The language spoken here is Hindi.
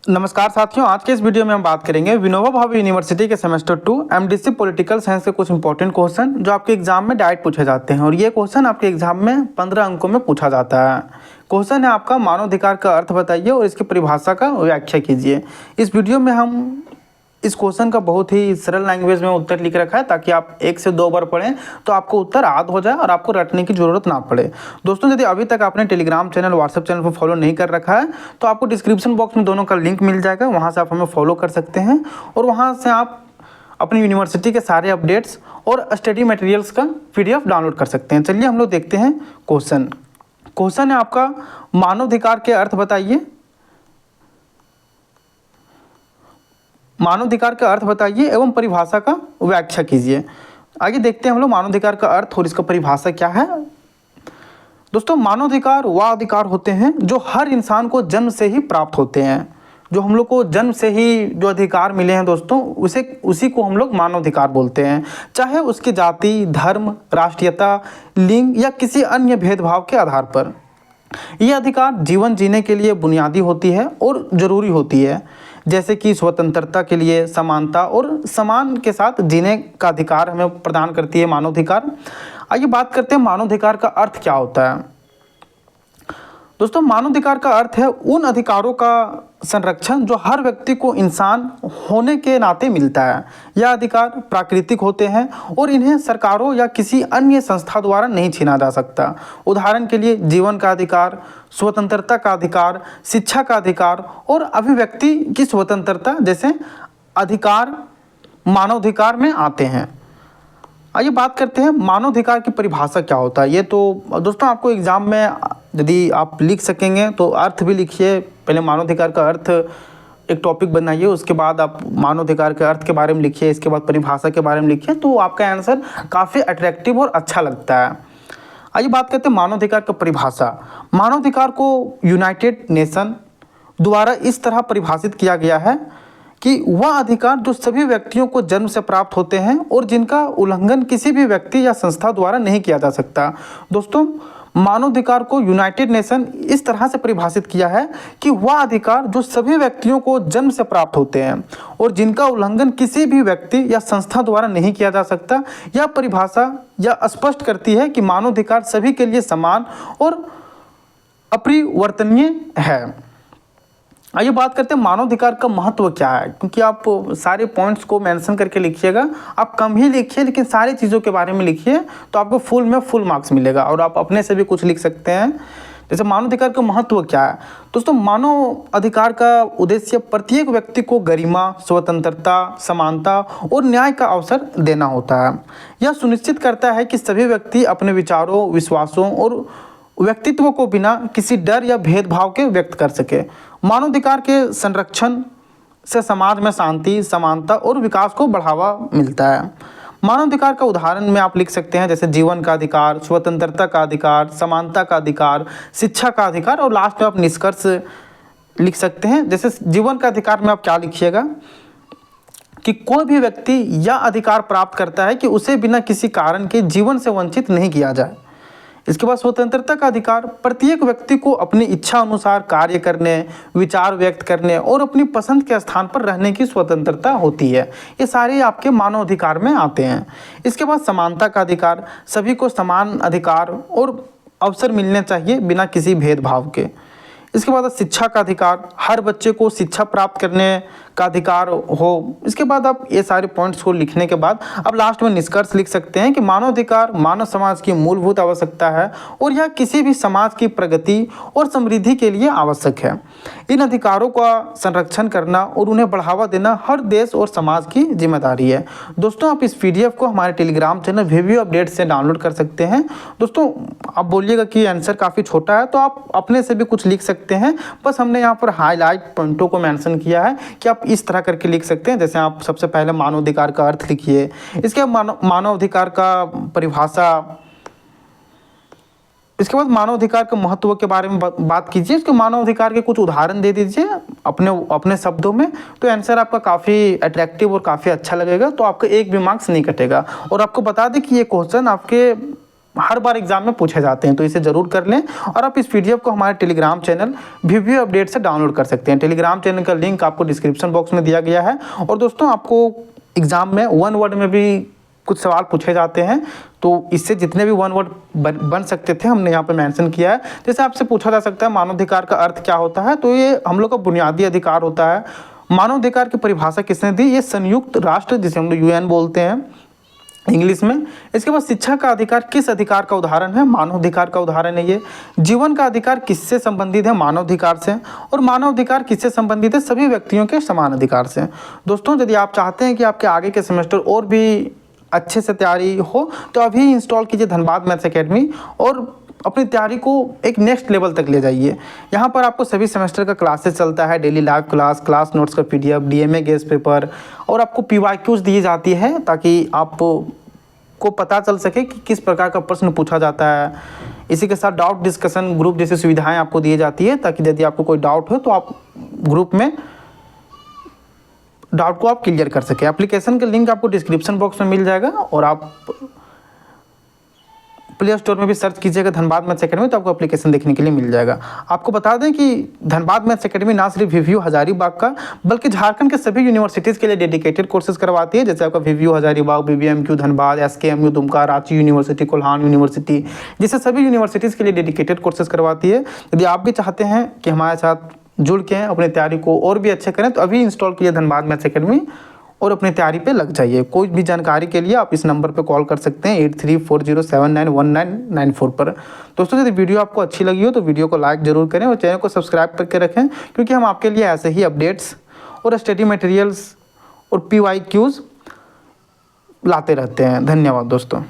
नमस्कार साथियों, आज के इस वीडियो में हम बात करेंगे विनोबा भावे यूनिवर्सिटी के सेमेस्टर 2 एमडीसी पॉलिटिकल साइंस के कुछ इंपॉर्टेंट क्वेश्चन जो आपके एग्जाम में डायरेक्ट पूछे जाते हैं। और ये क्वेश्चन आपके एग्जाम में 15 अंकों में पूछा जाता है। क्वेश्चन है आपका मानवाधिकार का अर्थ बताइए और इसकी परिभाषा का व्याख्या कीजिए। इस वीडियो में हम इस क्वेश्चन का बहुत ही सरल लैंग्वेज में उत्तर लिख रखा है ताकि आप 1 से 2 बार पढ़ें तो आपको उत्तर याद हो जाए और आपको रटने की ज़रूरत ना पड़े। दोस्तों, यदि अभी तक आपने टेलीग्राम चैनल व्हाट्सएप चैनल को फॉलो नहीं कर रखा है तो आपको डिस्क्रिप्शन बॉक्स में दोनों का लिंक मिल जाएगा, वहाँ से आप हमें फॉलो कर सकते हैं और वहाँ से आप अपनी यूनिवर्सिटी के सारे अपडेट्स और स्टडी मटेरियल्स का PDF डाउनलोड कर सकते हैं। चलिए हम लोग देखते हैं क्वेश्चन है आपका मानवाधिकार के अर्थ बताइए। मानवाधिकार का अर्थ बताइए एवं परिभाषा का व्याख्या कीजिए। आगे देखते हैं हम लोग मानवाधिकार का अर्थ और इसका परिभाषा क्या है। दोस्तों, मानवाधिकार वह अधिकार होते हैं जो हर इंसान को जन्म से ही प्राप्त होते हैं। जो हम लोग को जन्म से ही जो अधिकार मिले हैं दोस्तों, उसी को हम लोग मानवाधिकार बोलते हैं, चाहे उसकी जाति, धर्म, राष्ट्रीयता, लिंग या किसी अन्य भेदभाव के आधार पर। यह अधिकार जीवन जीने के लिए बुनियादी होती है और ज़रूरी होती है, जैसे कि स्वतंत्रता के लिए, समानता और समान के साथ जीने का अधिकार हमें प्रदान करती है मानवाधिकार। आइए बात करते हैं मानवाधिकार का अर्थ क्या होता है। दोस्तों, मानवाधिकार का अर्थ है उन अधिकारों का संरक्षण जो हर व्यक्ति को इंसान होने के नाते मिलता है। यह अधिकार प्राकृतिक होते हैं और इन्हें सरकारों या किसी अन्य संस्था द्वारा नहीं छीना जा सकता। उदाहरण के लिए जीवन का अधिकार, स्वतंत्रता का अधिकार, शिक्षा का अधिकार और अभिव्यक्ति की स्वतंत्रता जैसे अधिकार मानवाधिकार में आते हैं। आइए बात करते हैं मानवाधिकार की परिभाषा क्या होता है। ये तो दोस्तों आपको एग्जाम में यदि आप लिख सकेंगे तो अर्थ भी लिखिए। पहले मानवाधिकार का अर्थ एक टॉपिक बनाइए, उसके बाद आप मानवाधिकार के अर्थ के बारे में लिखिए, इसके बाद परिभाषा के बारे में लिखिए, तो आपका आंसर काफ़ी अट्रैक्टिव और अच्छा लगता है। आइए बात करते हैं मानवाधिकार का परिभाषा। मानवाधिकार को यूनाइटेड नेशन द्वारा इस तरह परिभाषित किया गया है कि वह अधिकार जो सभी व्यक्तियों को जन्म से प्राप्त होते हैं और जिनका उल्लंघन किसी भी व्यक्ति या संस्था द्वारा नहीं किया जा सकता। दोस्तों, मानवाधिकार को यूनाइटेड नेशन इस तरह से परिभाषित किया है कि वह अधिकार जो सभी व्यक्तियों को जन्म से प्राप्त होते हैं और जिनका उल्लंघन किसी भी व्यक्ति या संस्था द्वारा नहीं किया जा सकता। यह परिभाषा यह स्पष्ट करती है कि मानवाधिकार सभी के लिए समान और अपरिवर्तनीय है। आइए बात करते हैं मानवाधिकार का महत्व क्या है, क्योंकि आप सारे पॉइंट्स को मेंशन करके लिखिएगा। आप कम ही लिखिए लेकिन सारी चीज़ों के बारे में लिखिए तो आपको फुल मार्क्स मिलेगा। और आप अपने से भी कुछ लिख सकते हैं। जैसे मानवाधिकार का महत्व क्या है। दोस्तों, मानव अधिकार का उद्देश्य प्रत्येक व्यक्ति को गरिमा, स्वतंत्रता, समानता और न्याय का अवसर देना होता है। यह सुनिश्चित करता है कि सभी व्यक्ति अपने विचारों, विश्वासों और व्यक्तित्व को बिना किसी डर या भेदभाव के व्यक्त कर सके। मानवाधिकार के संरक्षण से समाज में शांति, समानता और विकास को बढ़ावा मिलता है। मानवाधिकार का उदाहरण में आप लिख सकते हैं जैसे जीवन का अधिकार, स्वतंत्रता का अधिकार, समानता का अधिकार, शिक्षा का अधिकार और लास्ट में आप निष्कर्ष लिख सकते हैं। जैसे जीवन का अधिकार में आप क्या लिखिएगा कि कोई भी व्यक्ति यह अधिकार प्राप्त करता है कि उसे बिना किसी कारण के जीवन से वंचित नहीं किया जाए। इसके बाद स्वतंत्रता का अधिकार प्रत्येक व्यक्ति को अपनी इच्छा अनुसार कार्य करने, विचार व्यक्त करने और अपनी पसंद के स्थान पर रहने की स्वतंत्रता होती है। ये सारे आपके मानवाधिकार में आते हैं। इसके बाद समानता का अधिकार, सभी को समान अधिकार और अवसर मिलने चाहिए बिना किसी भेदभाव के। इसके बाद शिक्षा का अधिकार, हर बच्चे को शिक्षा प्राप्त करने का अधिकार हो। इसके बाद आप ये सारे पॉइंट्स को लिखने के बाद अब लास्ट में निष्कर्ष लिख सकते हैं कि मानवाधिकार मानव समाज की मूलभूत आवश्यकता है और यह किसी भी समाज की प्रगति और समृद्धि के लिए आवश्यक है। इन अधिकारों का संरक्षण करना और उन्हें बढ़ावा देना हर देश और समाज की जिम्मेदारी है। दोस्तों, आप इस PDF को हमारे टेलीग्राम चैनल VV अपडेट से डाउनलोड कर सकते हैं। दोस्तों, आप बोलिएगा कि आंसर काफ़ी छोटा है तो आप अपने से भी कुछ लिख सकते हैं। बस हमने यहाँ पर हाईलाइट पॉइंटों को मेंशन किया है कि आप इस तरह करके लिख सकते हैं। जैसे आप सबसे पहले मानवाधिकार का अर्थ लिखिए, इसके बाद मानवाधिकार का परिभाषा, इसके बाद मानवाधिकार के महत्व के बारे में बात कीजिए। इसके मानवाधिकार के कुछ उदाहरण दे दीजिए अपने शब्दों में, तो आंसर आपका काफ़ी अट्रैक्टिव और काफ़ी अच्छा लगेगा, तो आपका एक भी मार्क्स नहीं कटेगा। और आपको बता दें कि ये क्वेश्चन आपके हर बार एग्जाम में पूछे जाते हैं, तो इसे ज़रूर कर लें। और आप इस पीडीएफ को हमारे टेलीग्राम चैनल VVU अपडेट से डाउनलोड कर सकते हैं। टेलीग्राम चैनल का लिंक आपको डिस्क्रिप्शन बॉक्स में दिया गया है। और दोस्तों, आपको एग्ज़ाम में 1 वर्ड में भी कुछ सवाल पूछे जाते हैं, तो इससे जितने भी 1 वर्ड बन सकते थे हमने यहाँ पे मेंशन किया है। जैसे आपसे पूछा जा सकता है मानवाधिकार का अर्थ क्या होता है, तो ये हम लोग का बुनियादी अधिकार होता है। मानवाधिकार की परिभाषा किसने दी? ये संयुक्त राष्ट्र, जिसे हम लोग UN बोलते हैं इंग्लिश में। इसके बाद शिक्षा का अधिकार किस अधिकार का उदाहरण है? मानवाधिकार का उदाहरण है ये। जीवन का अधिकार किससे संबंधित है? मानवाधिकार से। और मानवाधिकार किससे संबंधित है? सभी व्यक्तियों के समान अधिकार से। दोस्तों, यदि आप चाहते हैं कि आपके आगे के सेमेस्टर और भी अच्छे से तैयारी हो, तो अभी इंस्टॉल कीजिए धनबाद मैथ्स एकेडमी और अपनी तैयारी को एक नेक्स्ट लेवल तक ले जाइए। यहाँ पर आपको सभी सेमेस्टर का क्लासेस चलता है, डेली लाइव क्लास नोट्स का PDF, DMA गेस्ट पेपर, और आपको PYQs दी जाती है ताकि आपको पता चल सके कि किस प्रकार का प्रश्न पूछा जाता है। इसी के साथ डाउट डिस्कशन ग्रुप जैसी सुविधाएं आपको दी जाती है, ताकि यदि आपको कोई डाउट हो तो आप ग्रुप में डाउट को आप क्लियर कर सके। एप्लीकेशन का लिंक आपको डिस्क्रिप्शन बॉक्स में मिल जाएगा, और आप प्ले स्टोर में भी सर्च कीजिएगा धनबाद मैथ्स एकेडमी, तो आपको एप्लीकेशन देखने के लिए मिल जाएगा। आपको बता दें कि धनबाद मैथ्स एकेडमी ना सिर्फ VVU हजारीबाग का, बल्कि झारखंड के सभी यूनिवर्सिटीज़ के लिए डेडिकेटेड कोर्सेज करवाती है। जैसे आपका VVU Hazaribagh, BBMQ Dhanbad, SKMU Dumka, Ranchi university, Kolhan university, जैसे सभी यूनिवर्सिटीज़ के लिए डेडिकेटेड कोर्सेज करवाती है। यदि आप भी चाहते हैं कि हमारे साथ जुड़ के अपनी तैयारी को और भी अच्छे करें, तो अभी इंस्टॉल कीजिए धनबाद मैथ्स एकेडमी और अपनी तैयारी पे लग जाइए। कोई भी जानकारी के लिए आप इस नंबर पे कॉल कर सकते हैं 8340791994 पर। दोस्तों, यदि वीडियो आपको अच्छी लगी हो तो वीडियो को लाइक ज़रूर करें और चैनल को सब्सक्राइब करके रखें, क्योंकि हम आपके लिए ऐसे ही अपडेट्स और स्टडी मटेरियल्स और PYQs लाते रहते हैं। धन्यवाद दोस्तों।